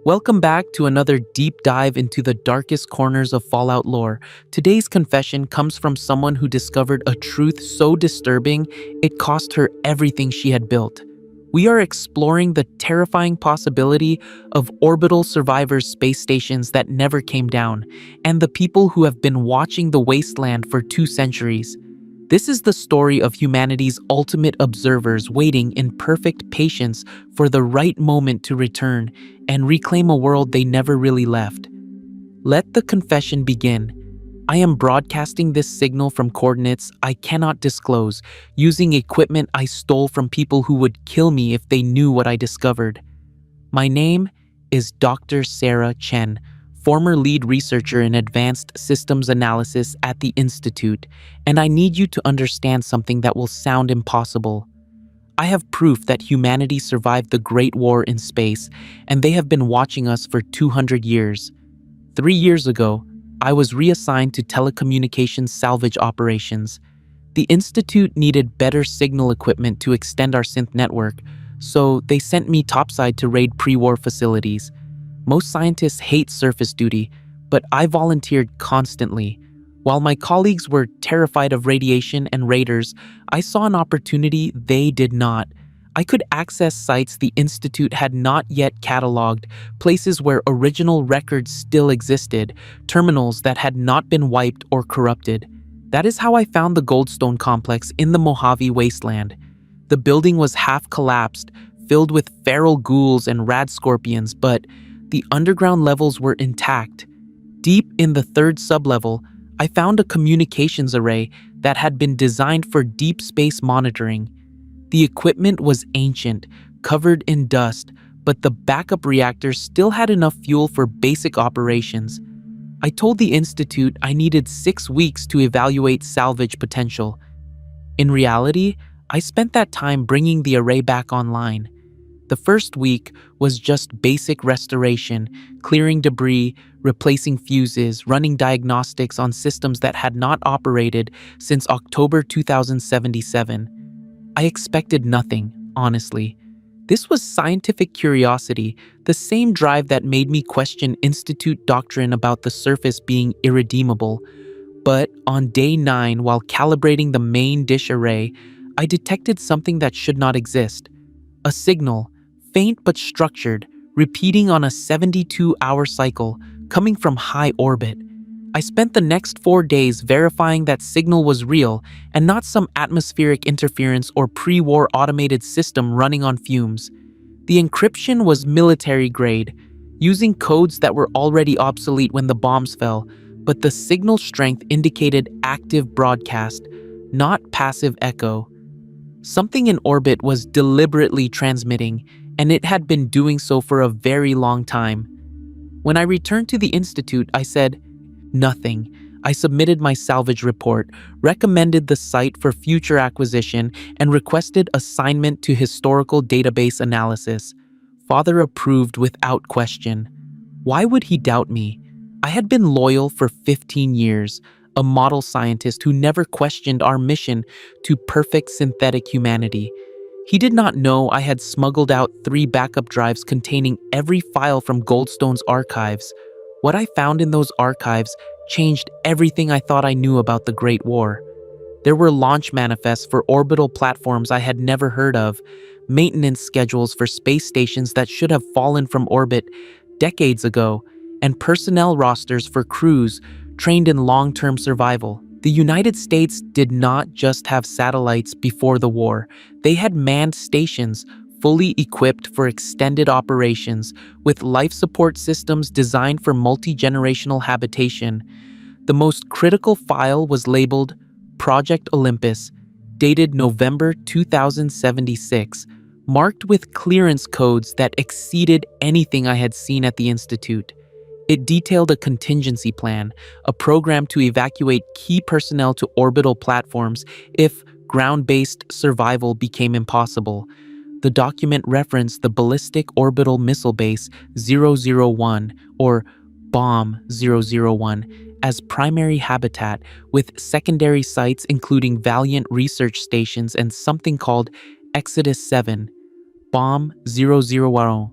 Welcome back to another deep dive into the darkest corners of Fallout lore. Today's confession comes from someone who discovered a truth so disturbing it cost her everything she had built. We are exploring the terrifying possibility of orbital survivors' space stations that never came down, and the people who have been watching the Wasteland for 2 centuries. This is the story of humanity's ultimate observers waiting in perfect patience for the right moment to return and reclaim a world they never really left. Let the confession begin. I am broadcasting this signal from coordinates I cannot disclose, using equipment I stole from people who would kill me if they knew what I discovered. My name is Dr. Sarah Chen, former lead researcher in advanced systems analysis at the Institute, and I need you to understand something that will sound impossible. I have proof that humanity survived the Great War in space, and they have been watching us for 200 years. 3 years ago, I was reassigned to telecommunications salvage operations. The Institute needed better signal equipment to extend our synth network, so they sent me topside to raid pre-war facilities. Most scientists hate surface duty, but I volunteered constantly. While my colleagues were terrified of radiation and raiders, I saw an opportunity they did not. I could access sites the Institute had not yet cataloged, places where original records still existed, terminals that had not been wiped or corrupted. That is how I found the Goldstone complex in the Mojave Wasteland. The building was half collapsed, filled with feral ghouls and rad scorpions, but the underground levels were intact. Deep in the third sublevel, I found a communications array that had been designed for deep space monitoring. The equipment was ancient, covered in dust, but the backup reactors still had enough fuel for basic operations. I told the Institute I needed 6 weeks to evaluate salvage potential. In reality, I spent that time bringing the array back online. The first week was just basic restoration, clearing debris, replacing fuses, running diagnostics on systems that had not operated since October 2077. I expected nothing, honestly. This was scientific curiosity, the same drive that made me question Institute doctrine about the surface being irredeemable. But on day 9, while calibrating the main dish array, I detected something that should not exist. A signal, faint but structured, repeating on a 72-hour cycle, coming from high orbit. I spent the next 4 days verifying that signal was real and not some atmospheric interference or pre-war automated system running on fumes. The encryption was military grade, using codes that were already obsolete when the bombs fell, but the signal strength indicated active broadcast, not passive echo. Something in orbit was deliberately transmitting, and it had been doing so for a very long time. When I returned to the Institute, I said, nothing. I submitted my salvage report, recommended the site for future acquisition, and requested assignment to historical database analysis. Father approved without question. Why would he doubt me? I had been loyal for 15 years, a model scientist who never questioned our mission to perfect synthetic humanity. He did not know I had smuggled out 3 backup drives containing every file from Goldstone's archives. What I found in those archives changed everything I thought I knew about the Great War. There were launch manifests for orbital platforms I had never heard of, maintenance schedules for space stations that should have fallen from orbit decades ago, and personnel rosters for crews trained in long-term survival. The United States did not just have satellites before the war. They had manned stations, fully equipped for extended operations, with life support systems designed for multi-generational habitation. The most critical file was labeled Project Olympus, dated November 2076, marked with clearance codes that exceeded anything I had seen at the Institute. It detailed a contingency plan, a program to evacuate key personnel to orbital platforms if ground-based survival became impossible. The document referenced the Ballistic Orbital Missile Base 001, or BOMB 001, as primary habitat, with secondary sites including Valiant research stations and something called Exodus 7, BOMB 001.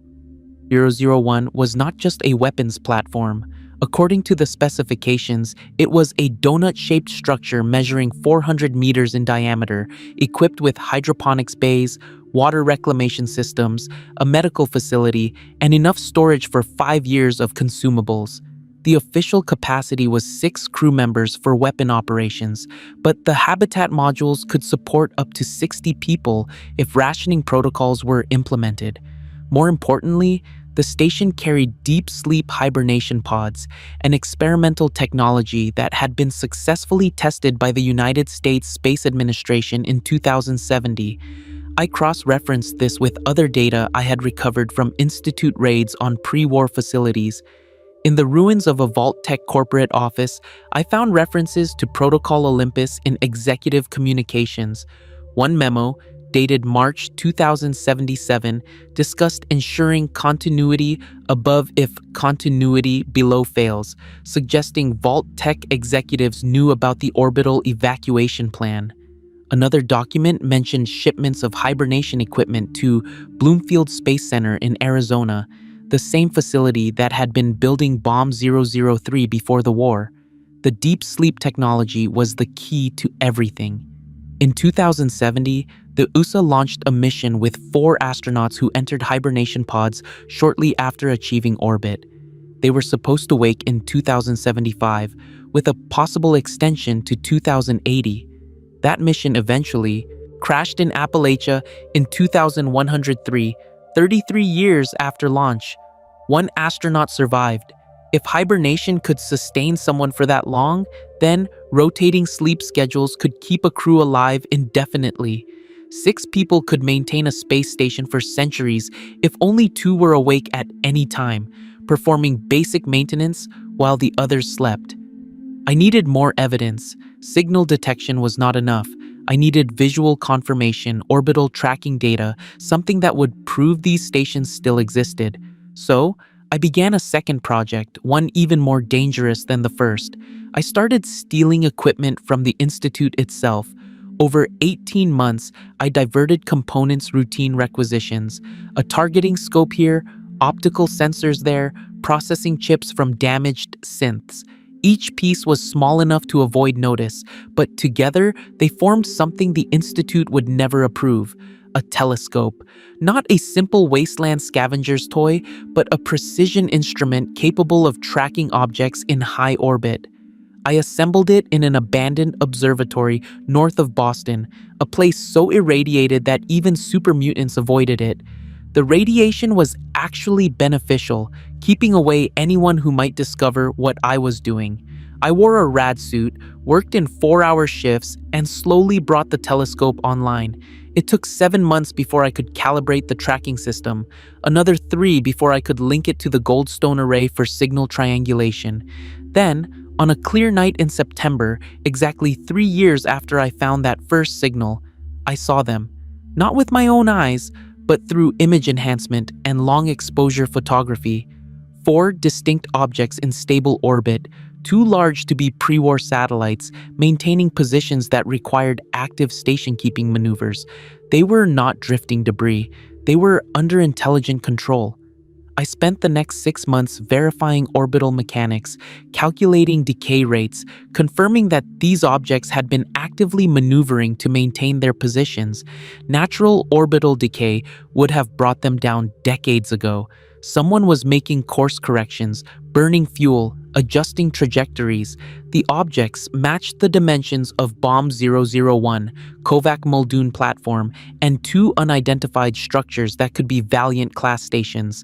001 was not just a weapons platform. According to the specifications, it was a donut-shaped structure measuring 400 meters in diameter, equipped with hydroponics bays, water reclamation systems, a medical facility, and enough storage for 5 years of consumables. The official capacity was 6 crew members for weapon operations, but the habitat modules could support up to 60 people if rationing protocols were implemented. More importantly, the station carried deep sleep hibernation pods, an experimental technology that had been successfully tested by the United States Space Administration in 2070. I cross-referenced this with other data I had recovered from Institute raids on pre-war facilities. In the ruins of a Vault-Tec corporate office, I found references to Protocol Olympus in executive communications. One memo, dated March 2077, discussed ensuring continuity above if continuity below fails, suggesting Vault-Tec executives knew about the orbital evacuation plan. Another document mentioned shipments of hibernation equipment to Bloomfield Space Center in Arizona, the same facility that had been building Bomb 003 before the war. The deep sleep technology was the key to everything. In 2070, the USA launched a mission with 4 astronauts who entered hibernation pods shortly after achieving orbit. They were supposed to wake in 2075, with a possible extension to 2080. That mission eventually crashed in Appalachia in 2103, 33 years after launch. One astronaut survived. If hibernation could sustain someone for that long, then rotating sleep schedules could keep a crew alive indefinitely. 6 people could maintain a space station for centuries if only 2 were awake at any time, performing basic maintenance while the others slept. I needed more evidence. Signal detection was not enough. I needed visual confirmation, orbital tracking data, something that would prove these stations still existed. So, I began a second project, one even more dangerous than the first. I started stealing equipment from the Institute itself. Over 18 months, I diverted components' routine requisitions, a targeting scope here, optical sensors there, processing chips from damaged synths. Each piece was small enough to avoid notice, but together they formed something the Institute would never approve: a telescope. Not a simple Wasteland scavenger's toy, but a precision instrument capable of tracking objects in high orbit. I assembled it in an abandoned observatory north of Boston, a place so irradiated that even supermutants avoided it. The radiation was actually beneficial, keeping away anyone who might discover what I was doing. I wore a rad suit, worked in 4-hour shifts, and slowly brought the telescope online. It took 7 months before I could calibrate the tracking system, another 3 before I could link it to the Goldstone array for signal triangulation. Then, on a clear night in September, exactly 3 years after I found that first signal, I saw them. Not with my own eyes, but through image enhancement and long exposure photography. 4 distinct objects in stable orbit, too large to be pre-war satellites, maintaining positions that required active station-keeping maneuvers. They were not drifting debris. They were under intelligent control. I spent the next 6 months verifying orbital mechanics, calculating decay rates, confirming that these objects had been actively maneuvering to maintain their positions. Natural orbital decay would have brought them down decades ago. Someone was making course corrections, burning fuel, adjusting trajectories. The objects matched the dimensions of Bomb 001, Kovac Muldoon platform, and 2 unidentified structures that could be Valiant-class stations.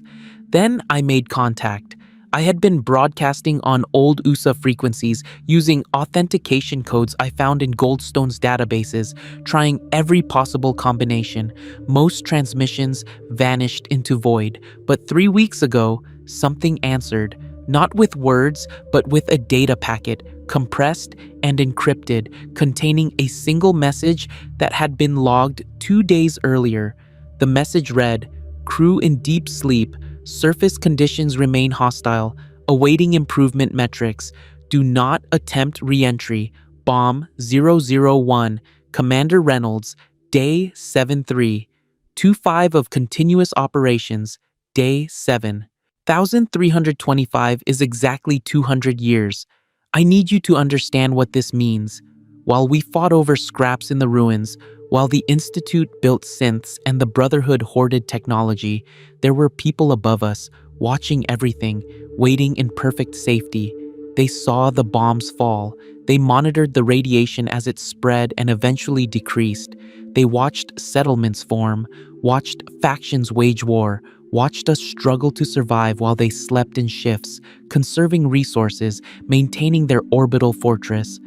Then I made contact. I had been broadcasting on old USA frequencies using authentication codes I found in Goldstone's databases, trying every possible combination. Most transmissions vanished into void, but 3 weeks ago, something answered. Not with words, but with a data packet, compressed and encrypted, containing a single message that had been logged 2 days earlier. The message read, "Crew in deep sleep. Surface conditions remain hostile. Awaiting improvement metrics. Do not attempt re-entry. Bomb 001. Commander Reynolds. Day 7-3. 2-5 of continuous operations. Day 7. 1325 is exactly 200 years. I need you to understand what this means. While we fought over scraps in the ruins, while the Institute built synths and the Brotherhood hoarded technology, there were people above us, watching everything, waiting in perfect safety. They saw the bombs fall. They monitored the radiation as it spread and eventually decreased. They watched settlements form, watched factions wage war, watched us struggle to survive while they slept in shifts, conserving resources, maintaining their orbital fortress.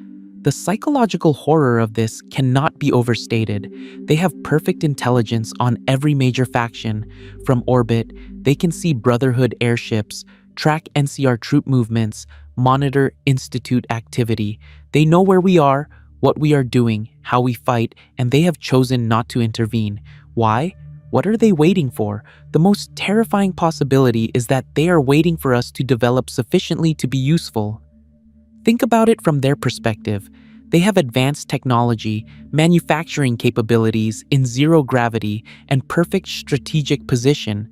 The psychological horror of this cannot be overstated. They have perfect intelligence on every major faction. From orbit, they can see Brotherhood airships, track NCR troop movements, monitor Institute activity. They know where we are, what we are doing, how we fight, and they have chosen not to intervene. Why? What are they waiting for? The most terrifying possibility is that they are waiting for us to develop sufficiently to be useful. Think about it from their perspective. They have advanced technology, manufacturing capabilities in zero gravity, and perfect strategic position,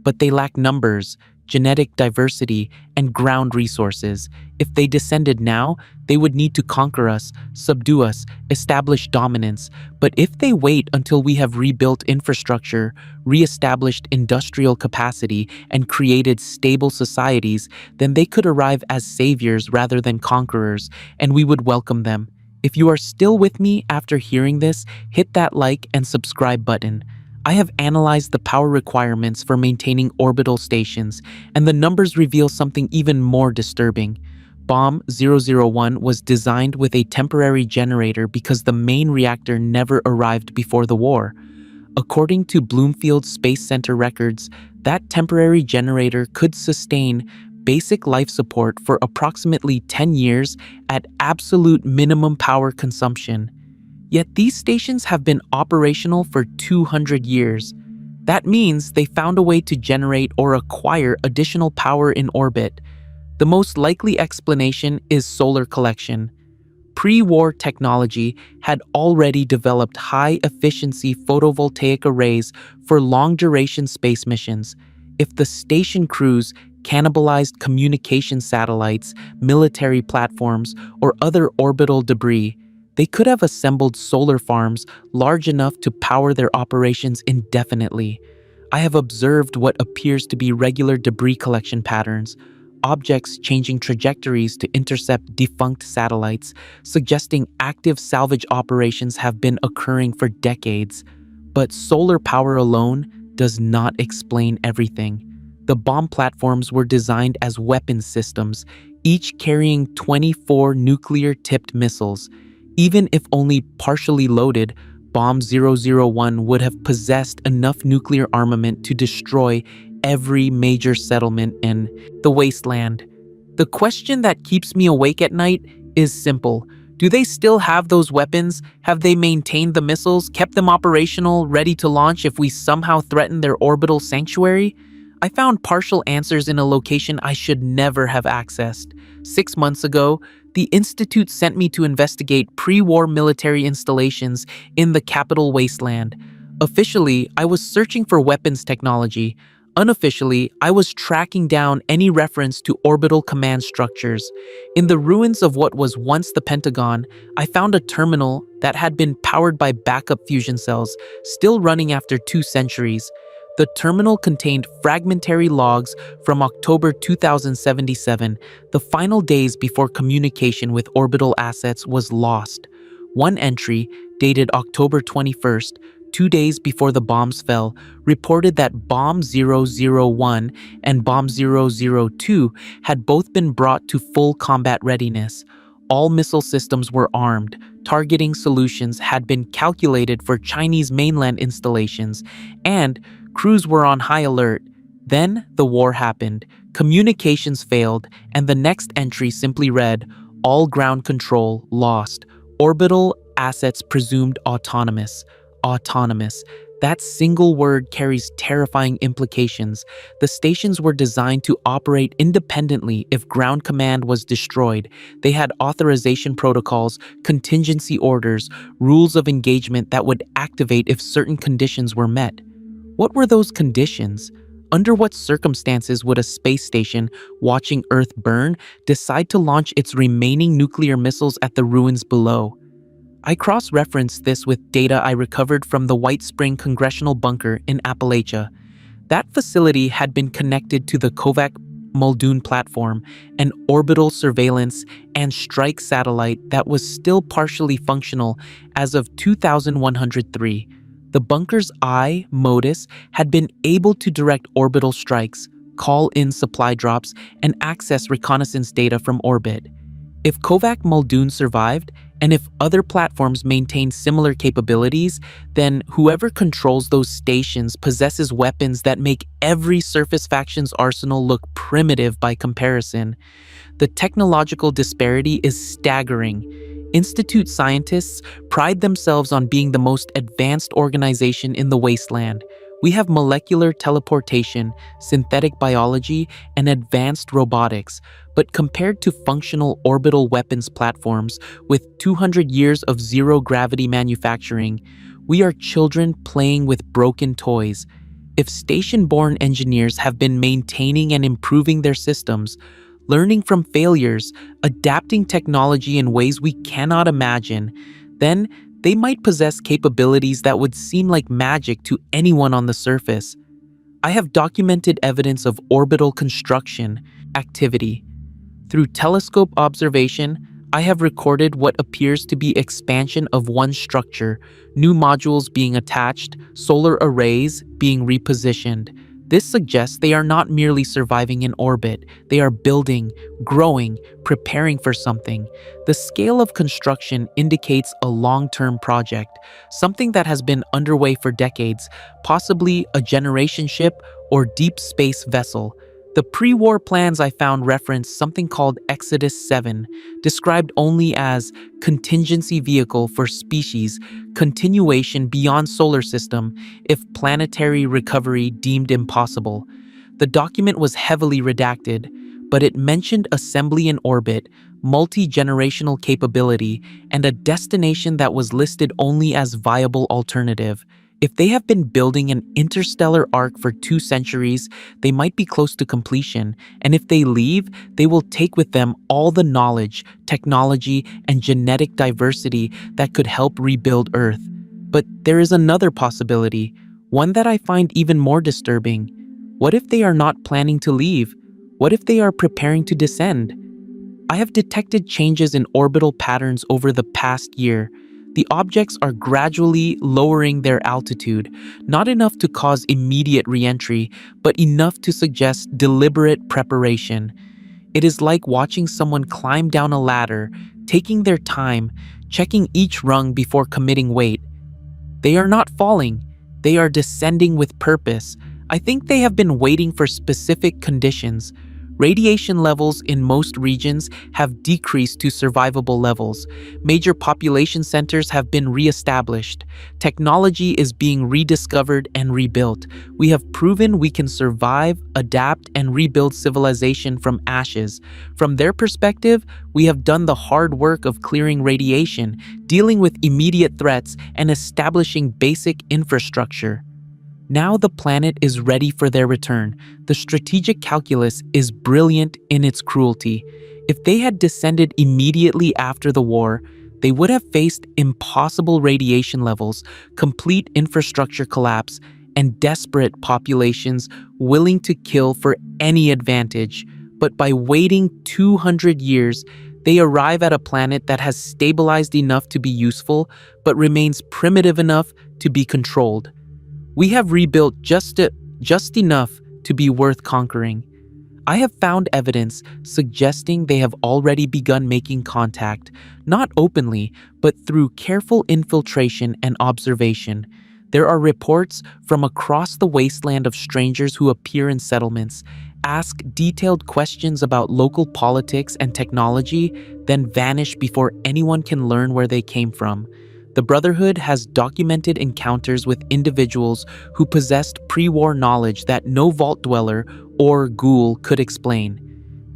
but they lack numbers, genetic diversity, and ground resources. If they descended now, they would need to conquer us, subdue us, establish dominance. But if they wait until we have rebuilt infrastructure, re-established industrial capacity, and created stable societies, then they could arrive as saviors rather than conquerors, and we would welcome them. If you are still with me after hearing this, hit that like and subscribe button. I have analyzed the power requirements for maintaining orbital stations, and the numbers reveal something even more disturbing. Bomb 001 was designed with a temporary generator because the main reactor never arrived before the war. According to Bloomfield Space Center records, that temporary generator could sustain basic life support for approximately 10 years at absolute minimum power consumption. Yet these stations have been operational for 200 years. That means they found a way to generate or acquire additional power in orbit. The most likely explanation is solar collection. Pre-war technology had already developed high-efficiency photovoltaic arrays for long-duration space missions. If the station crews cannibalized communication satellites, military platforms, or other orbital debris, they could have assembled solar farms large enough to power their operations indefinitely. I have observed what appears to be regular debris collection patterns, objects changing trajectories to intercept defunct satellites, suggesting active salvage operations have been occurring for decades. But solar power alone does not explain everything. The bomb platforms were designed as weapons systems, each carrying 24 nuclear-tipped missiles. Even if only partially loaded, Bomb 001 would have possessed enough nuclear armament to destroy every major settlement in the Wasteland. The question that keeps me awake at night is simple. Do they still have those weapons? Have they maintained the missiles, kept them operational, ready to launch if we somehow threaten their orbital sanctuary? I found partial answers in a location I should never have accessed. 6 months ago, the Institute sent me to investigate pre-war military installations in the capital Wasteland. Officially, I was searching for weapons technology. Unofficially, I was tracking down any reference to orbital command structures. In the ruins of what was once the Pentagon, I found a terminal that had been powered by backup fusion cells, still running after 2 centuries. The terminal contained fragmentary logs from October 2077, the final days before communication with orbital assets was lost. One entry, dated October 21st, 2 days before the bombs fell, reported that Bomb 001 and Bomb 002 had both been brought to full combat readiness. All missile systems were armed. Targeting solutions had been calculated for Chinese mainland installations, and crews were on high alert. Then the war happened. Communications failed, and the next entry simply read, "All ground control lost. Orbital assets presumed autonomous." Autonomous. That single word carries terrifying implications. The stations were designed to operate independently if ground command was destroyed. They had authorization protocols, contingency orders, rules of engagement that would activate if certain conditions were met. What were those conditions? Under what circumstances would a space station watching Earth burn decide to launch its remaining nuclear missiles at the ruins below? I cross-referenced this with data I recovered from the White Spring Congressional Bunker in Appalachia. That facility had been connected to the Kovac Muldoon platform, an orbital surveillance and strike satellite that was still partially functional as of 2103. The bunker's eye, Modus, had been able to direct orbital strikes, call in supply drops, and access reconnaissance data from orbit. If Kovac Muldoon survived, and if other platforms maintain similar capabilities, then whoever controls those stations possesses weapons that make every surface faction's arsenal look primitive by comparison. The technological disparity is staggering. Institute scientists pride themselves on being the most advanced organization in the Wasteland. We have molecular teleportation, synthetic biology, and advanced robotics, but compared to functional orbital weapons platforms with 200 years of zero-gravity manufacturing, we are children playing with broken toys. If station-born engineers have been maintaining and improving their systems, learning from failures, adapting technology in ways we cannot imagine, then they might possess capabilities that would seem like magic to anyone on the surface. I have documented evidence of orbital construction activity. Through telescope observation, I have recorded what appears to be expansion of one structure, new modules being attached, solar arrays being repositioned. This suggests they are not merely surviving in orbit, they are building, growing, preparing for something. The scale of construction indicates a long-term project, something that has been underway for decades, possibly a generation ship or deep space vessel. The pre-war plans I found reference something called Exodus 7, described only as contingency vehicle for species, continuation beyond solar system if planetary recovery deemed impossible. The document was heavily redacted, but it mentioned assembly in orbit, multi-generational capability, and a destination that was listed only as viable alternative. If they have been building an interstellar arc for 2 centuries, they might be close to completion, and if they leave, they will take with them all the knowledge, technology, and genetic diversity that could help rebuild Earth. But there is another possibility, one that I find even more disturbing. What if they are not planning to leave? What if they are preparing to descend? I have detected changes in orbital patterns over the past year. The objects are gradually lowering their altitude, not enough to cause immediate re-entry, but enough to suggest deliberate preparation. It is like watching someone climb down a ladder, taking their time, checking each rung before committing weight. They are not falling, they are descending with purpose. I think they have been waiting for specific conditions. Radiation levels in most regions have decreased to survivable levels. Major population centers have been re-established. Technology is being rediscovered and rebuilt. We have proven we can survive, adapt, and rebuild civilization from ashes. From their perspective, we have done the hard work of clearing radiation, dealing with immediate threats, and establishing basic infrastructure. Now the planet is ready for their return. The strategic calculus is brilliant in its cruelty. If they had descended immediately after the war, they would have faced impossible radiation levels, complete infrastructure collapse, and desperate populations willing to kill for any advantage. But by waiting 200 years, they arrive at a planet that has stabilized enough to be useful, but remains primitive enough to be controlled. We have rebuilt just enough to be worth conquering. I have found evidence suggesting they have already begun making contact, not openly, but through careful infiltration and observation. There are reports from across the wasteland of strangers who appear in settlements, ask detailed questions about local politics and technology, then vanish before anyone can learn where they came from. The Brotherhood has documented encounters with individuals who possessed pre-war knowledge that no vault dweller or ghoul could explain.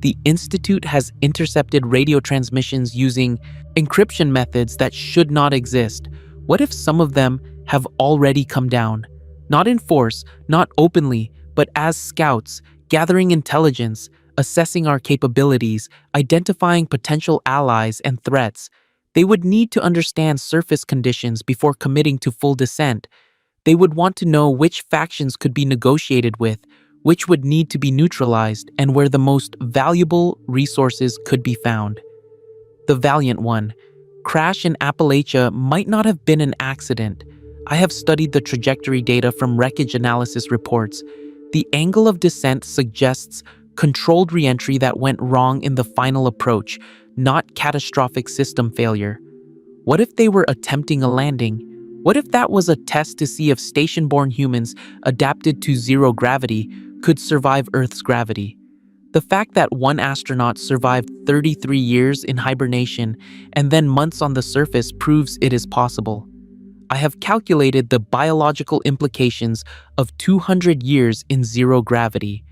The Institute has intercepted radio transmissions using encryption methods that should not exist. What if some of them have already come down? Not in force, not openly, but as scouts, gathering intelligence, assessing our capabilities, identifying potential allies and threats. They would need to understand surface conditions before committing to full descent. They would want to know which factions could be negotiated with, which would need to be neutralized, and where the most valuable resources could be found. The Valiant one. Crash in Appalachia might not have been an accident. I have studied the trajectory data from wreckage analysis reports. The angle of descent suggests controlled reentry that went wrong in the final approach, not catastrophic system failure. What if they were attempting a landing? What if that was a test to see if station-born humans adapted to zero gravity could survive Earth's gravity? The fact that one astronaut survived 33 years in hibernation and then months on the surface proves it is possible. I have calculated the biological implications of 200 years in zero gravity.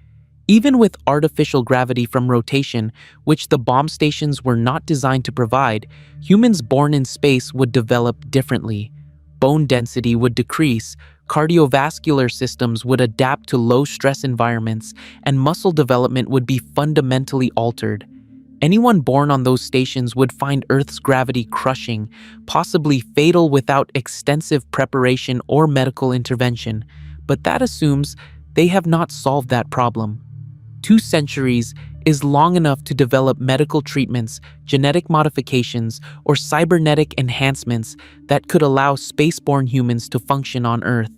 Even with artificial gravity from rotation, which the bomb stations were not designed to provide, humans born in space would develop differently. Bone density would decrease, cardiovascular systems would adapt to low-stress environments, and muscle development would be fundamentally altered. Anyone born on those stations would find Earth's gravity crushing, possibly fatal without extensive preparation or medical intervention. But that assumes they have not solved that problem. 2 centuries is long enough to develop medical treatments, genetic modifications, or cybernetic enhancements that could allow spaceborne humans to function on Earth.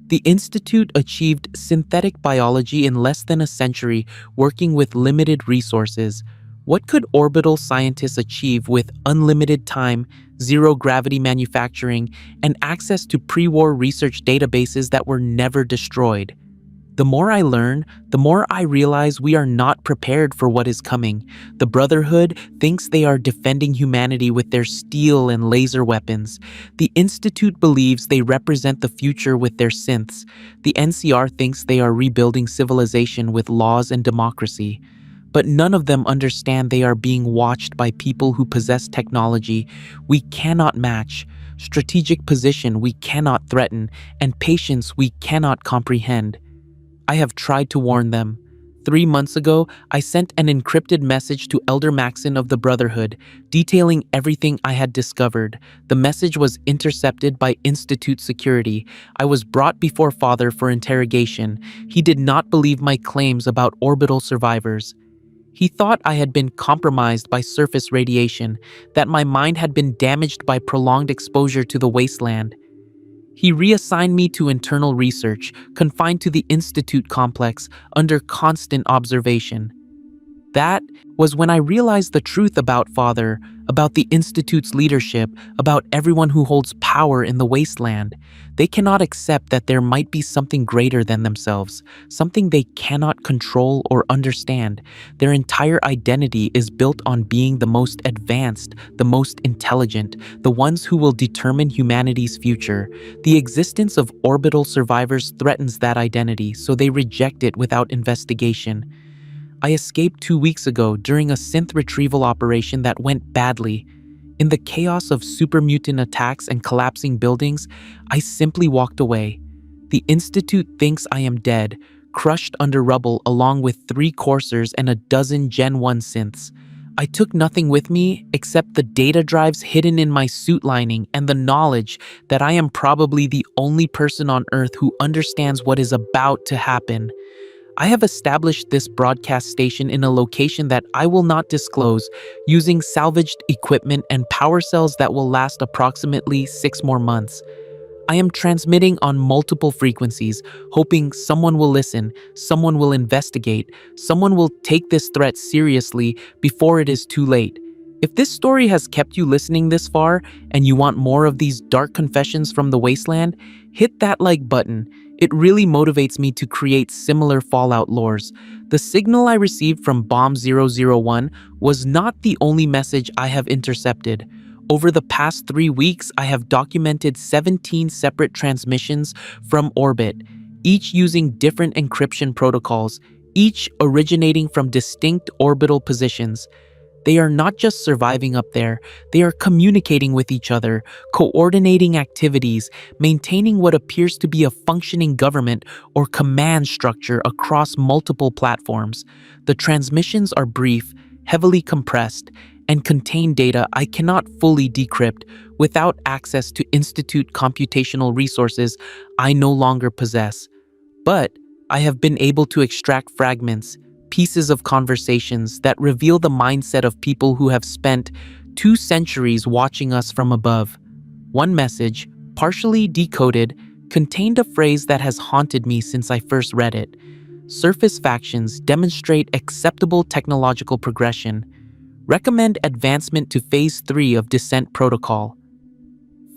The Institute achieved synthetic biology in less than a century, working with limited resources. What could orbital scientists achieve with unlimited time, zero-gravity manufacturing, and access to pre-war research databases that were never destroyed? The more I learn, the more I realize we are not prepared for what is coming. The Brotherhood thinks they are defending humanity with their steel and laser weapons. The Institute believes they represent the future with their synths. The NCR thinks they are rebuilding civilization with laws and democracy. But none of them understand they are being watched by people who possess technology we cannot match, strategic position we cannot threaten, and patience we cannot comprehend. I have tried to warn them. 3 months ago, I sent an encrypted message to Elder Maxon of the Brotherhood, detailing everything I had discovered. The message was intercepted by Institute security. I was brought before Father for interrogation. He did not believe my claims about orbital survivors. He thought I had been compromised by surface radiation, that my mind had been damaged by prolonged exposure to the Wasteland. He reassigned me to internal research, confined to the Institute complex, under constant observation. That was when I realized the truth about Father, about the Institute's leadership, about everyone who holds power in the Wasteland. They cannot accept that there might be something greater than themselves, something they cannot control or understand. Their entire identity is built on being the most advanced, the most intelligent, the ones who will determine humanity's future. The existence of orbital survivors threatens that identity, so they reject it without investigation. I escaped 2 weeks ago during a synth retrieval operation that went badly. In the chaos of super mutant attacks and collapsing buildings, I simply walked away. The Institute thinks I am dead, crushed under rubble along with 3 coursers and a dozen Gen 1 synths. I took nothing with me except the data drives hidden in my suit lining and the knowledge that I am probably the only person on Earth who understands what is about to happen. I have established this broadcast station in a location that I will not disclose, using salvaged equipment and power cells that will last approximately 6 more months. I am transmitting on multiple frequencies, hoping someone will listen, someone will investigate, someone will take this threat seriously before it is too late. If this story has kept you listening this far, and you want more of these dark confessions from the Wasteland, hit that like button. It really motivates me to create similar Fallout lores. The signal I received from Bomb 001 was not the only message I have intercepted. Over the past 3 weeks, I have documented 17 separate transmissions from orbit, each using different encryption protocols, each originating from distinct orbital positions. They are not just surviving up there, they are communicating with each other, coordinating activities, maintaining what appears to be a functioning government or command structure across multiple platforms. The transmissions are brief, heavily compressed, and contain data I cannot fully decrypt without access to institute computational resources I no longer possess. But I have been able to extract fragments, pieces of conversations that reveal the mindset of people who have spent 2 centuries watching us from above. One message, partially decoded, contained a phrase that has haunted me since I first read it. Surface factions demonstrate acceptable technological progression. Recommend advancement to Phase 3 of Descent Protocol.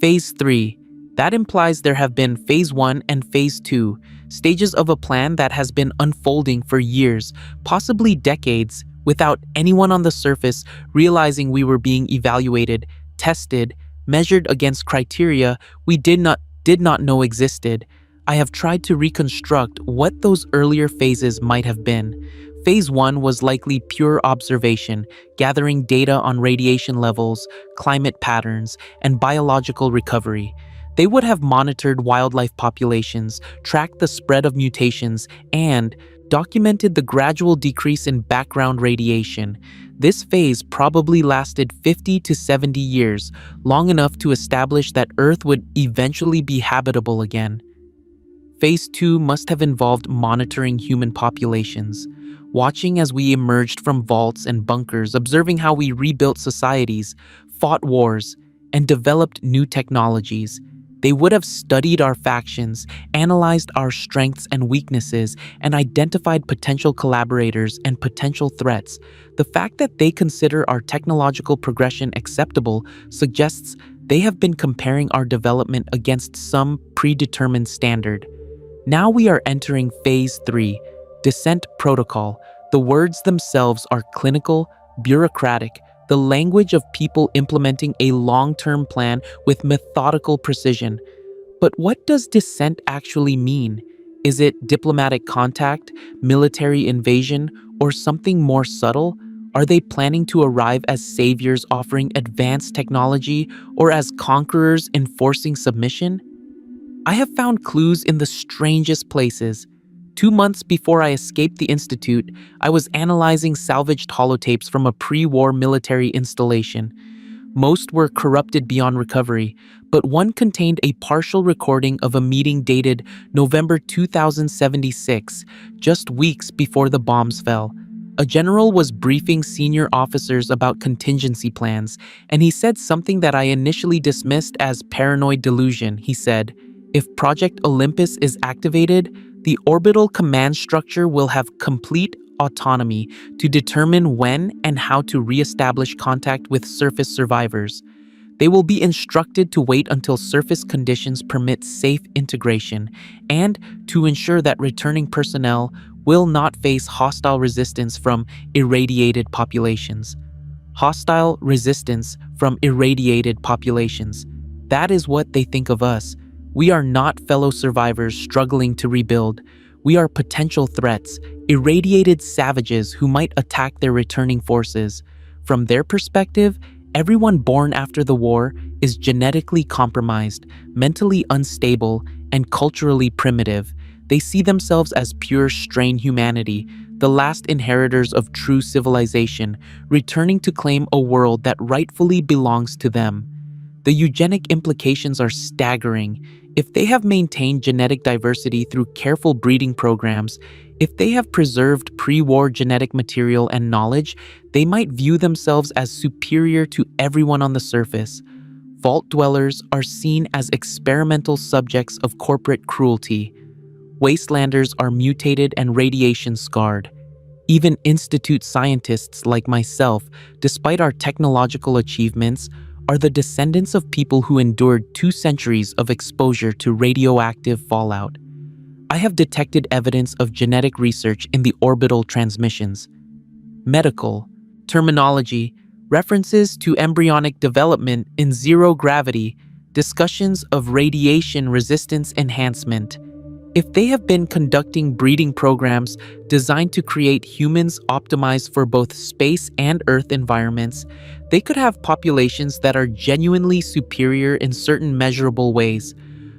Phase 3. That implies there have been Phase 1 and Phase 2, stages of a plan that has been unfolding for years, possibly decades, without anyone on the surface realizing we were being evaluated, tested, measured against criteria we did not know existed. I have tried to reconstruct what those earlier phases might have been. Phase 1 was likely pure observation, gathering data on radiation levels, climate patterns, and biological recovery. They would have monitored wildlife populations, tracked the spread of mutations, and documented the gradual decrease in background radiation. This phase probably lasted 50 to 70 years, long enough to establish that Earth would eventually be habitable again. Phase 2 must have involved monitoring human populations, watching as we emerged from vaults and bunkers, observing how we rebuilt societies, fought wars, and developed new technologies. They would have studied our factions, analyzed our strengths and weaknesses, and identified potential collaborators and potential threats. The fact that they consider our technological progression acceptable suggests they have been comparing our development against some predetermined standard. Now we are entering Phase 3, Descent Protocol. The words themselves are clinical, bureaucratic, the language of people implementing a long-term plan with methodical precision. But what does descent actually mean? Is it diplomatic contact, military invasion, or something more subtle? Are they planning to arrive as saviors offering advanced technology or as conquerors enforcing submission? I have found clues in the strangest places. 2 months before I escaped the Institute, I was analyzing salvaged holotapes from a pre-war military installation. Most were corrupted beyond recovery, but one contained a partial recording of a meeting dated November 2076, just weeks before the bombs fell. A general was briefing senior officers about contingency plans, and he said something that I initially dismissed as paranoid delusion. He said, "If Project Olympus is activated, the orbital command structure will have complete autonomy to determine when and how to re-establish contact with surface survivors. They will be instructed to wait until surface conditions permit safe integration and to ensure that returning personnel will not face hostile resistance from irradiated populations." Hostile resistance from irradiated populations. That is what they think of us. We are not fellow survivors struggling to rebuild. We are potential threats, irradiated savages who might attack their returning forces. From their perspective, everyone born after the war is genetically compromised, mentally unstable, and culturally primitive. They see themselves as pure strain humanity, the last inheritors of true civilization, returning to claim a world that rightfully belongs to them. The eugenic implications are staggering. If they have maintained genetic diversity through careful breeding programs, if they have preserved pre-war genetic material and knowledge, they might view themselves as superior to everyone on the surface. Vault dwellers are seen as experimental subjects of corporate cruelty. Wastelanders are mutated and radiation-scarred. Even Institute scientists like myself, despite our technological achievements, are the descendants of people who endured 2 centuries of exposure to radioactive fallout. I have detected evidence of genetic research in the orbital transmissions. Medical terminology, references to embryonic development in zero gravity, discussions of radiation resistance enhancement. If they have been conducting breeding programs designed to create humans optimized for both space and Earth environments, they could have populations that are genuinely superior in certain measurable ways.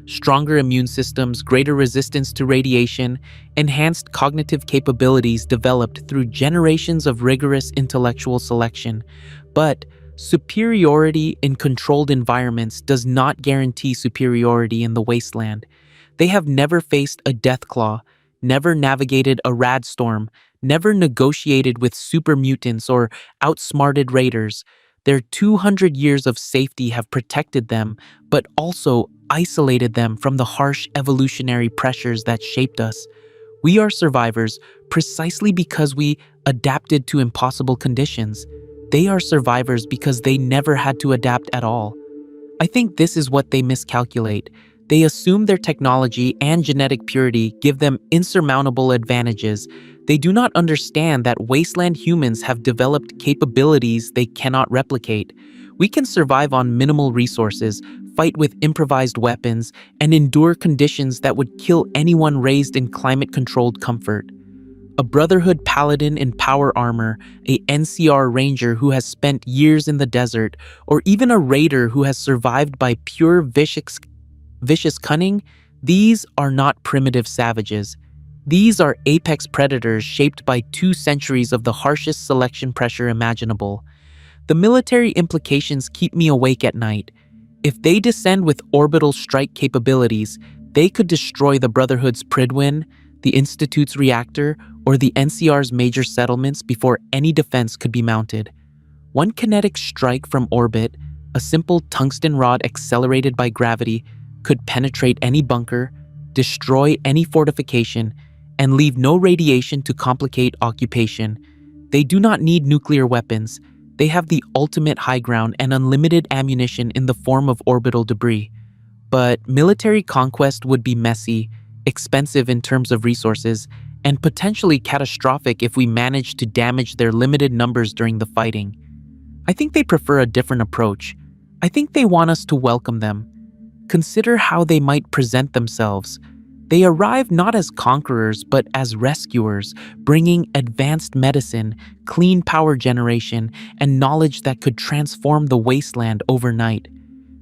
Stronger immune systems, greater resistance to radiation, enhanced cognitive capabilities developed through generations of rigorous intellectual selection. But superiority in controlled environments does not guarantee superiority in the wasteland. They have never faced a deathclaw, never navigated a rad storm, never negotiated with super mutants or outsmarted raiders. Their 200 years of safety have protected them, but also isolated them from the harsh evolutionary pressures that shaped us. We are survivors precisely because we adapted to impossible conditions. They are survivors because they never had to adapt at all. I think this is what they miscalculate. They assume their technology and genetic purity give them insurmountable advantages. They do not understand that wasteland humans have developed capabilities they cannot replicate. We can survive on minimal resources, fight with improvised weapons, and endure conditions that would kill anyone raised in climate-controlled comfort. A Brotherhood paladin in power armor, a NCR ranger who has spent years in the desert, or even a raider who has survived by pure vicious cunning, these are not primitive savages. These are apex predators shaped by 2 centuries of the harshest selection pressure imaginable. The military implications keep me awake at night. If they descend with orbital strike capabilities, they could destroy the Brotherhood's Pridwin, the Institute's reactor, or the NCR's major settlements before any defense could be mounted. One kinetic strike from orbit, a simple tungsten rod accelerated by gravity, could penetrate any bunker, destroy any fortification, and leave no radiation to complicate occupation. They do not need nuclear weapons. They have the ultimate high ground and unlimited ammunition in the form of orbital debris. But military conquest would be messy, expensive in terms of resources, and potentially catastrophic if we managed to damage their limited numbers during the fighting. I think they prefer a different approach. I think they want us to welcome them. Consider how they might present themselves. They arrive not as conquerors, but as rescuers, bringing advanced medicine, clean power generation, and knowledge that could transform the wasteland overnight.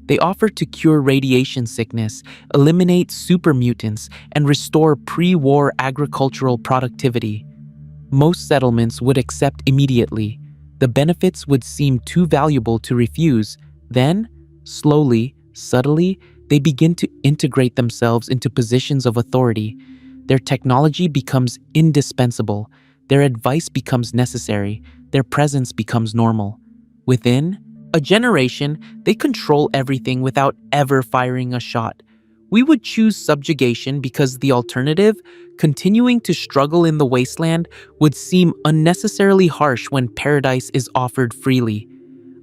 They offer to cure radiation sickness, eliminate super mutants, and restore pre-war agricultural productivity. Most settlements would accept immediately. The benefits would seem too valuable to refuse. Then, slowly, subtly, they begin to integrate themselves into positions of authority. Their technology becomes indispensable. Their advice becomes necessary. Their presence becomes normal. Within a generation, they control everything without ever firing a shot. We would choose subjugation because the alternative, continuing to struggle in the wasteland, would seem unnecessarily harsh when paradise is offered freely.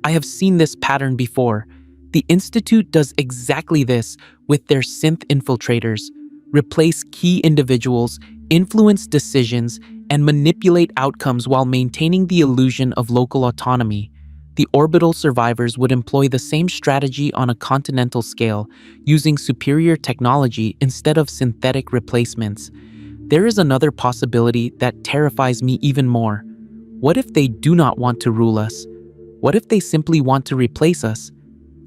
I have seen this pattern before. The Institute does exactly this with their synth infiltrators: replace key individuals, influence decisions, and manipulate outcomes while maintaining the illusion of local autonomy. The orbital survivors would employ the same strategy on a continental scale, using superior technology instead of synthetic replacements. There is another possibility that terrifies me even more. What if they do not want to rule us? What if they simply want to replace us?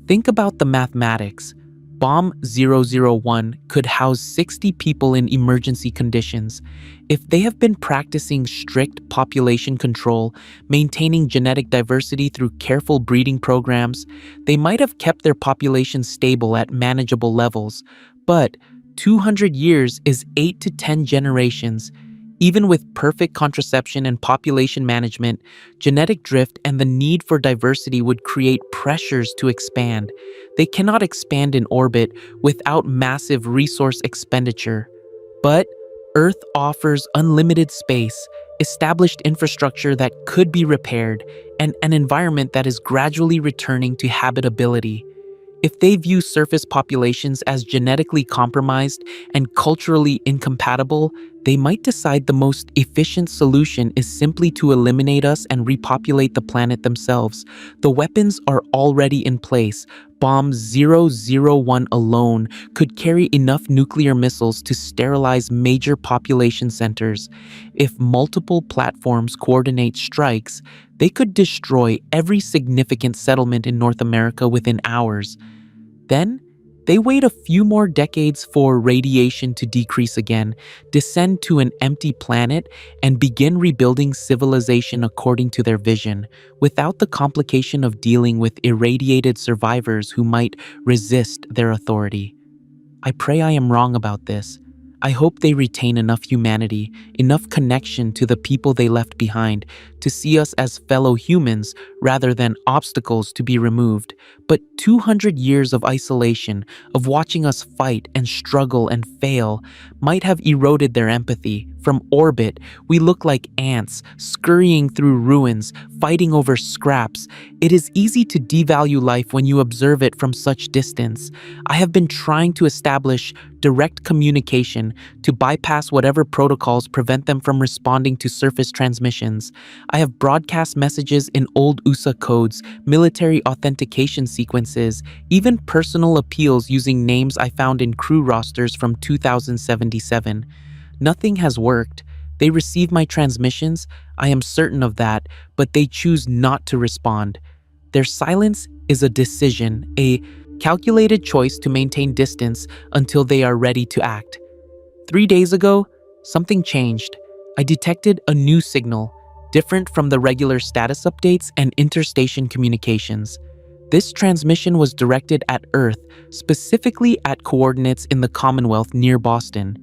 Think about the mathematics. Bomb 001 could house 60 people in emergency conditions. If they have been practicing strict population control, maintaining genetic diversity through careful breeding programs, they might have kept their population stable at manageable levels. But 200 years is 8 to 10 generations. Even with perfect contraception and population management, genetic drift and the need for diversity would create pressures to expand. They cannot expand in orbit without massive resource expenditure. But Earth offers unlimited space, established infrastructure that could be repaired, and an environment that is gradually returning to habitability. If they view surface populations as genetically compromised and culturally incompatible, They might decide the most efficient solution is simply to eliminate us and repopulate the planet themselves. The weapons are already in place. Bomb 001 alone could carry enough nuclear missiles to sterilize major population centers. If multiple platforms coordinate strikes, they could destroy every significant settlement in North America within hours. Then, they wait a few more decades for radiation to decrease again, descend to an empty planet, and begin rebuilding civilization according to their vision, without the complication of dealing with irradiated survivors who might resist their authority. I pray I am wrong about this. I hope they retain enough humanity, enough connection to the people they left behind, to see us as fellow humans rather than obstacles to be removed. But 200 years of isolation, of watching us fight and struggle and fail, might have eroded their empathy. From orbit, we look like ants, scurrying through ruins, fighting over scraps. It is easy to devalue life when you observe it from such distance. I have been trying to establish direct communication to bypass whatever protocols prevent them from responding to surface transmissions. I have broadcast messages in old USA codes, military authentication sequences, even personal appeals using names I found in crew rosters from 2077. Nothing has worked. They receive my transmissions, I am certain of that, but they choose not to respond. Their silence is a decision, a calculated choice to maintain distance until they are ready to act. 3 days ago, something changed. I detected a new signal, different from the regular status updates and interstation communications. This transmission was directed at Earth, specifically at coordinates in the Commonwealth near Boston.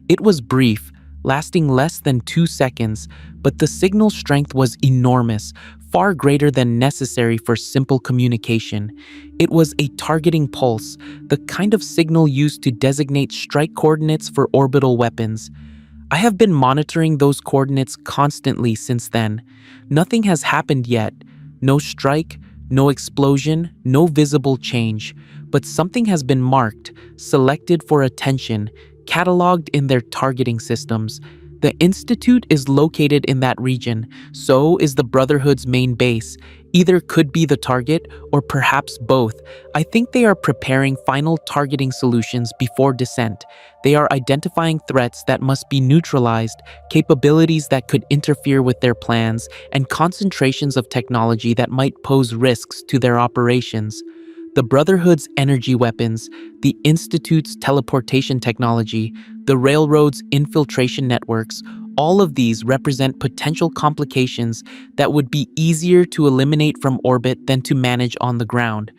It was brief, lasting less than 2 seconds, but the signal strength was enormous, far greater than necessary for simple communication. It was a targeting pulse, the kind of signal used to designate strike coordinates for orbital weapons. I have been monitoring those coordinates constantly since then. Nothing has happened yet. No strike, no explosion, no visible change. But something has been marked, selected for attention, cataloged in their targeting systems. The Institute is located in that region, so is the Brotherhood's main base. Either could be the target, or perhaps both. I think they are preparing final targeting solutions before descent. They are identifying threats that must be neutralized, capabilities that could interfere with their plans, and concentrations of technology that might pose risks to their operations. The Brotherhood's energy weapons, the Institute's teleportation technology, the Railroad's infiltration networks, all of these represent potential complications that would be easier to eliminate from orbit than to manage on the ground.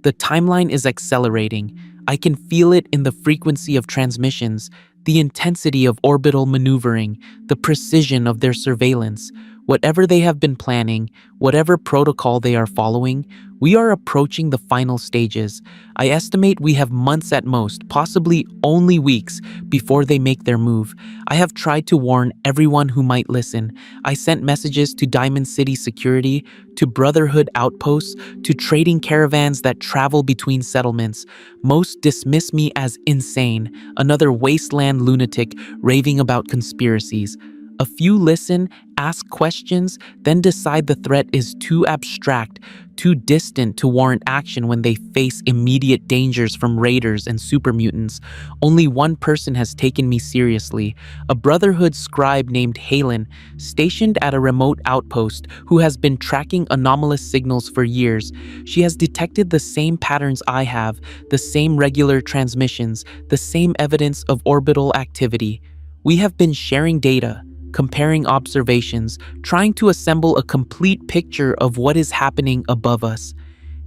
The timeline is accelerating. I can feel it in the frequency of transmissions, the intensity of orbital maneuvering, the precision of their surveillance. Whatever they have been planning, whatever protocol they are following, we are approaching the final stages. I estimate we have months at most, possibly only weeks, before they make their move. I have tried to warn everyone who might listen. I sent messages to Diamond City Security, to Brotherhood outposts, to trading caravans that travel between settlements. Most dismiss me as insane, another wasteland lunatic raving about conspiracies. A few listen, ask questions, then decide the threat is too abstract, too distant to warrant action when they face immediate dangers from raiders and super mutants. Only one person has taken me seriously, a Brotherhood scribe named Halen, stationed at a remote outpost, who has been tracking anomalous signals for years. She has detected the same patterns I have, the same regular transmissions, the same evidence of orbital activity. We have been sharing data, comparing observations, trying to assemble a complete picture of what is happening above us.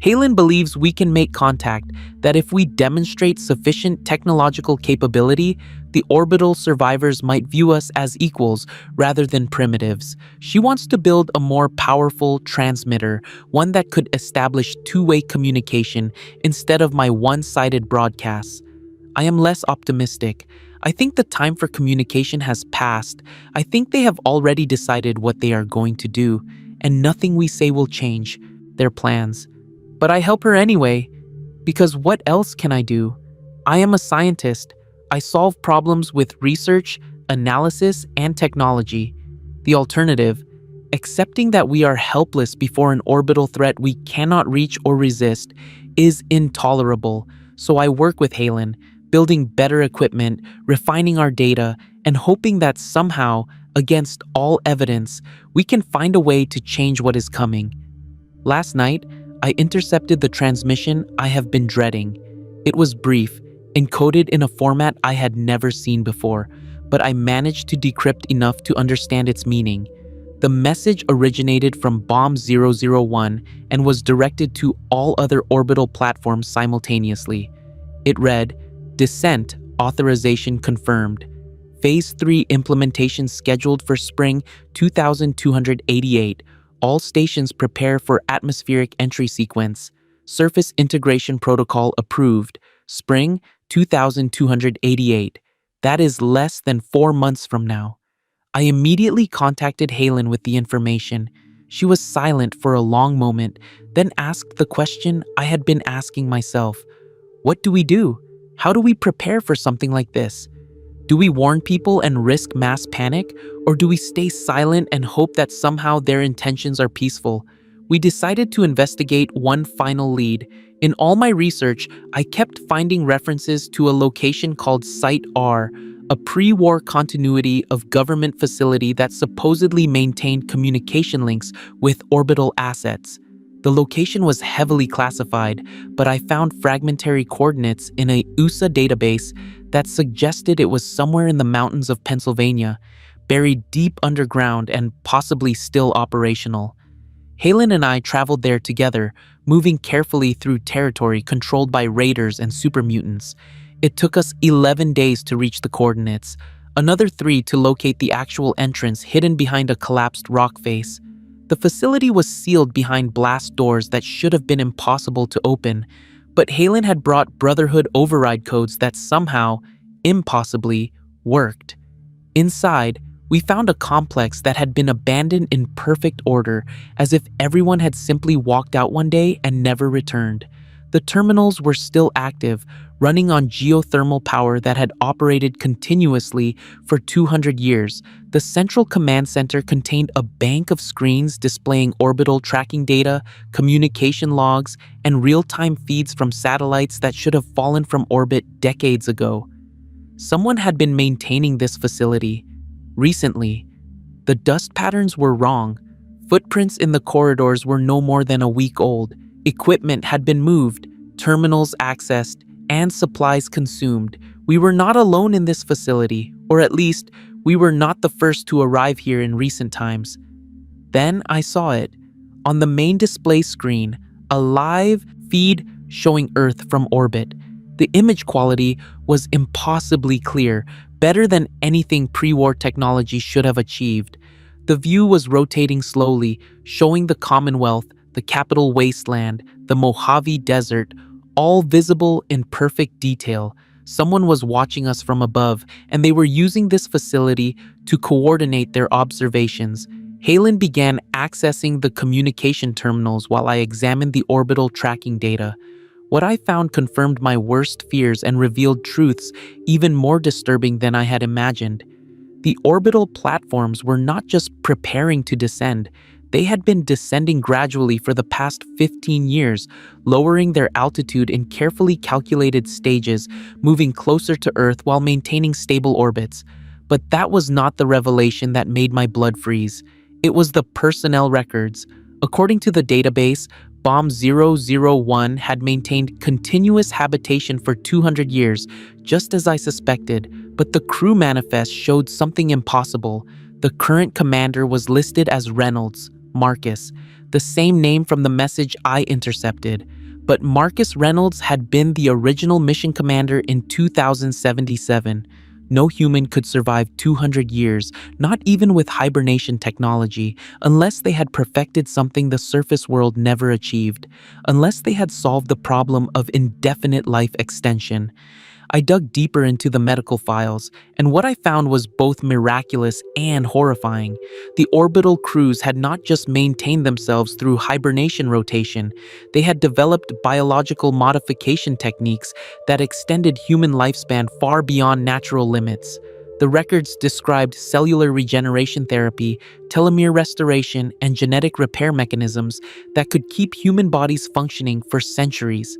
Halen believes we can make contact, that if we demonstrate sufficient technological capability, the orbital survivors might view us as equals rather than primitives. She wants to build a more powerful transmitter, one that could establish two-way communication instead of my one-sided broadcasts. I am less optimistic. I think the time for communication has passed. I think they have already decided what they are going to do, and nothing we say will change their plans. But I help her anyway, because what else can I do? I am a scientist. I solve problems with research, analysis, and technology. The alternative, accepting that we are helpless before an orbital threat we cannot reach or resist, is intolerable. So I work with Halen, building better equipment, refining our data, and hoping that somehow, against all evidence, we can find a way to change what is coming. Last night, I intercepted the transmission I have been dreading. It was brief, encoded in a format I had never seen before, but I managed to decrypt enough to understand its meaning. The message originated from Bomb 001 and was directed to all other orbital platforms simultaneously. It read, "Descent authorization confirmed. Phase 3 implementation scheduled for spring 2288. All stations prepare for atmospheric entry sequence. Surface integration protocol approved. Spring 2288. That is less than 4 months from now." I immediately contacted Halen with the information. She was silent for a long moment, then asked the question I had been asking myself. What do we do? How do we prepare for something like this? Do we warn people and risk mass panic, or do we stay silent and hope that somehow their intentions are peaceful? We decided to investigate one final lead. In all my research, I kept finding references to a location called Site R, a pre-war continuity of government facility that supposedly maintained communication links with orbital assets. The location was heavily classified, but I found fragmentary coordinates in a USA database that suggested it was somewhere in the mountains of Pennsylvania, buried deep underground and possibly still operational. Halen and I traveled there together, moving carefully through territory controlled by raiders and super mutants. It took us 11 days to reach the coordinates, another 3 to locate the actual entrance hidden behind a collapsed rock face. The facility was sealed behind blast doors that should have been impossible to open, but Halen had brought Brotherhood override codes that somehow, impossibly, worked. Inside, we found a complex that had been abandoned in perfect order, as if everyone had simply walked out one day and never returned. The terminals were still active, running on geothermal power that had operated continuously for 200 years. The central command center contained a bank of screens displaying orbital tracking data, communication logs, and real-time feeds from satellites that should have fallen from orbit decades ago. Someone had been maintaining this facility. Recently, the dust patterns were wrong. Footprints in the corridors were no more than a week old. Equipment had been moved, terminals accessed, and supplies consumed. We were not alone in this facility, or at least, we were not the first to arrive here in recent times. Then I saw it. On the main display screen, a live feed showing Earth from orbit. The image quality was impossibly clear, better than anything pre-war technology should have achieved. The view was rotating slowly, showing the Commonwealth, the capital Wasteland, the Mojave Desert, all visible in perfect detail. Someone was watching us from above, and they were using this facility to coordinate their observations. Halen began accessing the communication terminals while I examined the orbital tracking data. What I found confirmed my worst fears and revealed truths even more disturbing than I had imagined. The orbital platforms were not just preparing to descend, they had been descending gradually for the past 15 years, lowering their altitude in carefully calculated stages, moving closer to Earth while maintaining stable orbits. But that was not the revelation that made my blood freeze. It was the personnel records. According to the database, Bomb 001 had maintained continuous habitation for 200 years, just as I suspected, but the crew manifest showed something impossible. The current commander was listed as Reynolds, Marcus, the same name from the message I intercepted. But Marcus Reynolds had been the original mission commander in 2077. No human could survive 200 years, not even with hibernation technology, unless they had perfected something the surface world never achieved, unless they had solved the problem of indefinite life extension. I dug deeper into the medical files, and what I found was both miraculous and horrifying. The orbital crews had not just maintained themselves through hibernation rotation, they had developed biological modification techniques that extended human lifespan far beyond natural limits. The The records described cellular regeneration therapy, telomere restoration, and genetic repair mechanisms that could keep human bodies functioning for centuries.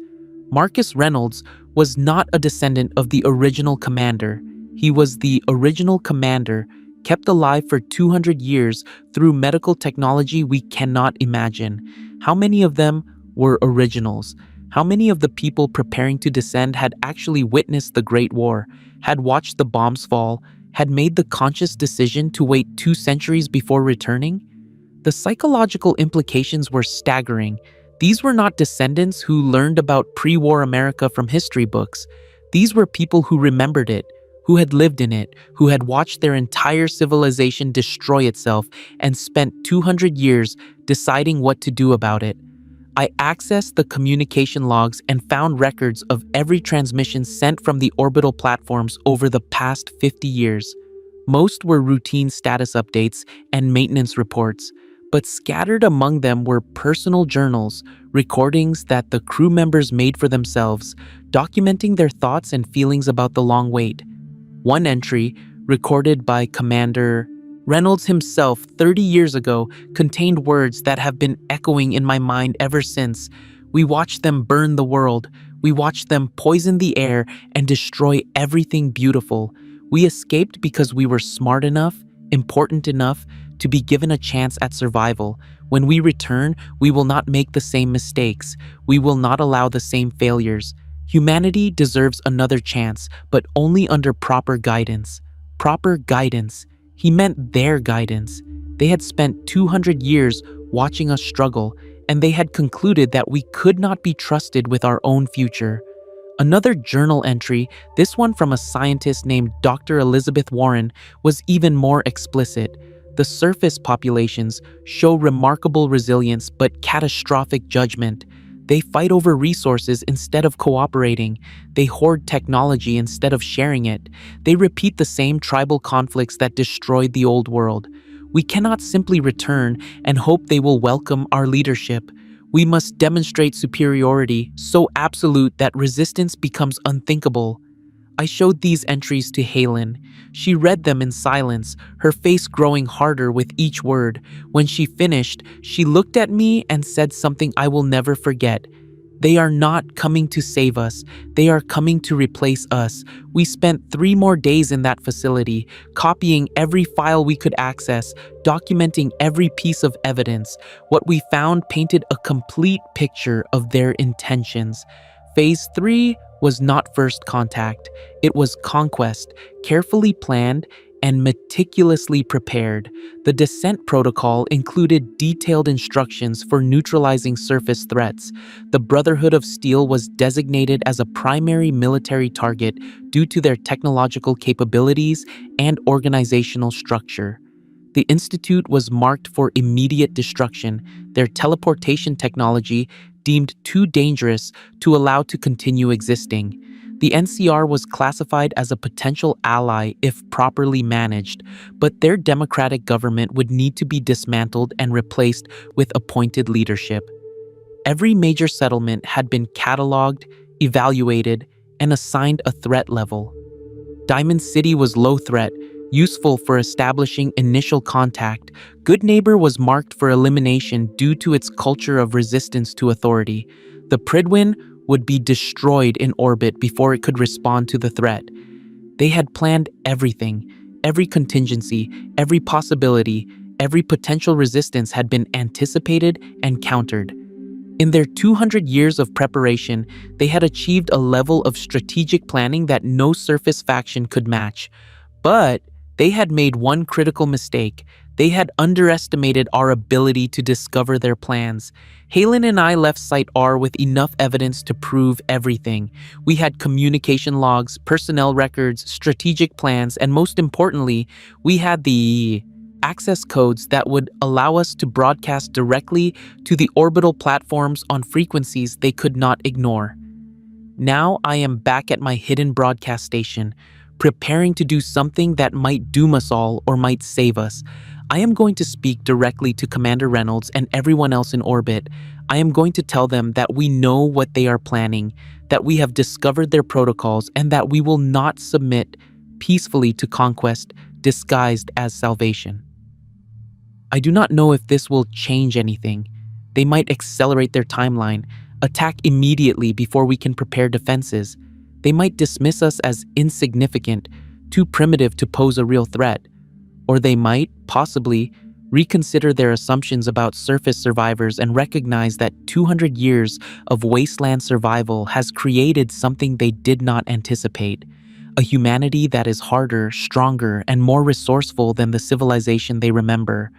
Marcus Reynolds was not a descendant of the original commander. He was the original commander, kept alive for 200 years through medical technology we cannot imagine. How many of them were originals? How many of the people preparing to descend had actually witnessed the Great War, had watched the bombs fall, had made the conscious decision to wait 2 centuries before returning? The psychological implications were staggering. These were not descendants who learned about pre-war America from history books. These were people who remembered it, who had lived in it, who had watched their entire civilization destroy itself and spent 200 years deciding what to do about it. I accessed the communication logs and found records of every transmission sent from the orbital platforms over the past 50 years. Most were routine status updates and maintenance reports, but scattered among them were personal journals, recordings that the crew members made for themselves, documenting their thoughts and feelings about the long wait. One entry, recorded by Commander Reynolds himself 30 years ago, contained words that have been echoing in my mind ever since. We watched them burn the world. We watched them poison the air and destroy everything beautiful. We escaped because we were smart enough, important enough, to be given a chance at survival. When we return, we will not make the same mistakes. We will not allow the same failures. Humanity deserves another chance, but only under proper guidance. Proper guidance. He meant their guidance. They had spent 200 years watching us struggle, and they had concluded that we could not be trusted with our own future. Another journal entry, this one from a scientist named Dr. Elizabeth Warren, was even more explicit. The surface populations show remarkable resilience but catastrophic judgment. They fight over resources instead of cooperating. They hoard technology instead of sharing it. They repeat the same tribal conflicts that destroyed the old world. We cannot simply return and hope they will welcome our leadership. We must demonstrate superiority so absolute that resistance becomes unthinkable. I showed these entries to Halen. She read them in silence, her face growing harder with each word. When she finished, she looked at me and said something I will never forget. They are not coming to save us. They are coming to replace us. We spent 3 more days in that facility, copying every file we could access, documenting every piece of evidence. What we found painted a complete picture of their intentions. Phase 3 was not first contact. It was conquest, carefully planned and meticulously prepared. The descent protocol included detailed instructions for neutralizing surface threats. The Brotherhood of Steel was designated as a primary military target due to their technological capabilities and organizational structure. The Institute was marked for immediate destruction, their teleportation technology deemed too dangerous to allow to continue existing. The NCR was classified as a potential ally if properly managed, but their democratic government would need to be dismantled and replaced with appointed leadership. Every major settlement had been cataloged, evaluated, and assigned a threat level. Diamond City was low threat, useful for establishing initial contact. Good Neighbor was marked for elimination due to its culture of resistance to authority. The Pridwin would be destroyed in orbit before it could respond to the threat. They had planned everything. Every contingency, every possibility, every potential resistance had been anticipated and countered. In their 200 years of preparation, they had achieved a level of strategic planning that no surface faction could match. But they had made one critical mistake. They had underestimated our ability to discover their plans. Halen and I left Site R with enough evidence to prove everything. We had communication logs, personnel records, strategic plans, and most importantly, we had the access codes that would allow us to broadcast directly to the orbital platforms on frequencies they could not ignore. Now I am back at my hidden broadcast station, preparing to do something that might doom us all or might save us. I am going to speak directly to Commander Reynolds and everyone else in orbit. I am going to tell them that we know what they are planning, that we have discovered their protocols, and that we will not submit peacefully to conquest, disguised as salvation. I do not know if this will change anything. They might accelerate their timeline, attack immediately before we can prepare defenses. They might dismiss us as insignificant, too primitive to pose a real threat. Or they might, possibly, reconsider their assumptions about surface survivors and recognize that 200 years of wasteland survival has created something they did not anticipate. A humanity that is harder, stronger, and more resourceful than the civilization they remember.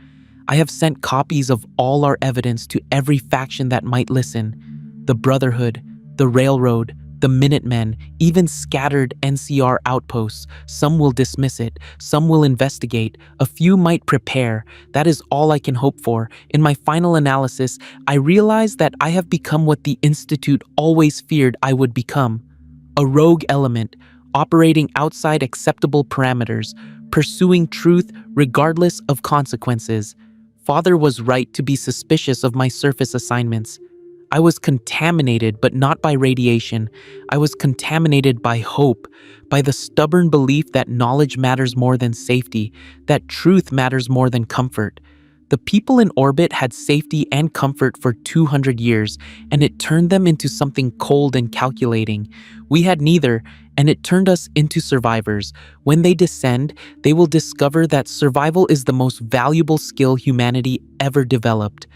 I have sent copies of all our evidence to every faction that might listen. The Brotherhood, the Railroad, the Minutemen, even scattered NCR outposts. Some will dismiss it, some will investigate, a few might prepare. That is all I can hope for. In my final analysis, I realize that I have become what the Institute always feared I would become. A rogue element, operating outside acceptable parameters, pursuing truth regardless of consequences. Father was right to be suspicious of my surface assignments. I was contaminated, but not by radiation. I was contaminated by hope, by the stubborn belief that knowledge matters more than safety, that truth matters more than comfort. The people in orbit had safety and comfort for 200 years, and it turned them into something cold and calculating. We had neither, and it turned us into survivors. When they descend, they will discover that survival is the most valuable skill humanity ever developed.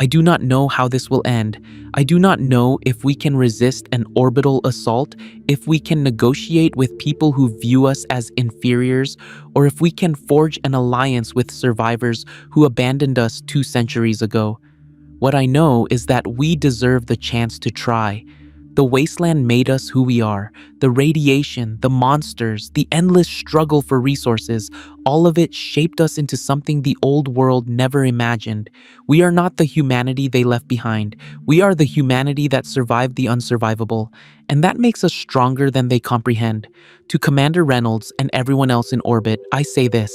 I do not know how this will end. I do not know if we can resist an orbital assault, if we can negotiate with people who view us as inferiors, or if we can forge an alliance with survivors who abandoned us 2 centuries ago. What I know is that we deserve the chance to try. The wasteland made us who we are. The radiation, the monsters, the endless struggle for resources, all of it shaped us into something the old world never imagined. We are not the humanity they left behind. We are the humanity that survived the unsurvivable. And that makes us stronger than they comprehend. To Commander Reynolds and everyone else in orbit, I say this.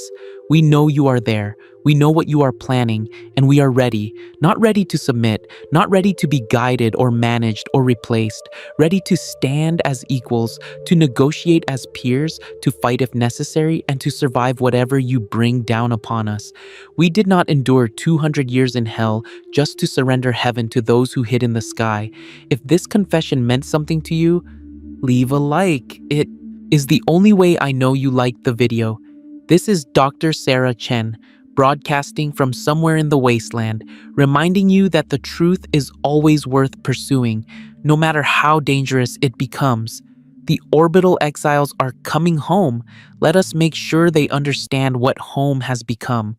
We know you are there. We know what you are planning, and we are ready. Not ready to submit, not ready to be guided or managed or replaced. Ready to stand as equals, to negotiate as peers, to fight if necessary, and to survive whatever you bring down upon us. We did not endure 200 years in hell just to surrender heaven to those who hid in the sky. If this confession meant something to you, leave a like. It is the only way I know you liked the video. This is Dr. Sarah Chen, broadcasting from somewhere in the wasteland, reminding you that the truth is always worth pursuing, no matter how dangerous it becomes. The orbital exiles are coming home. Let us make sure they understand what home has become.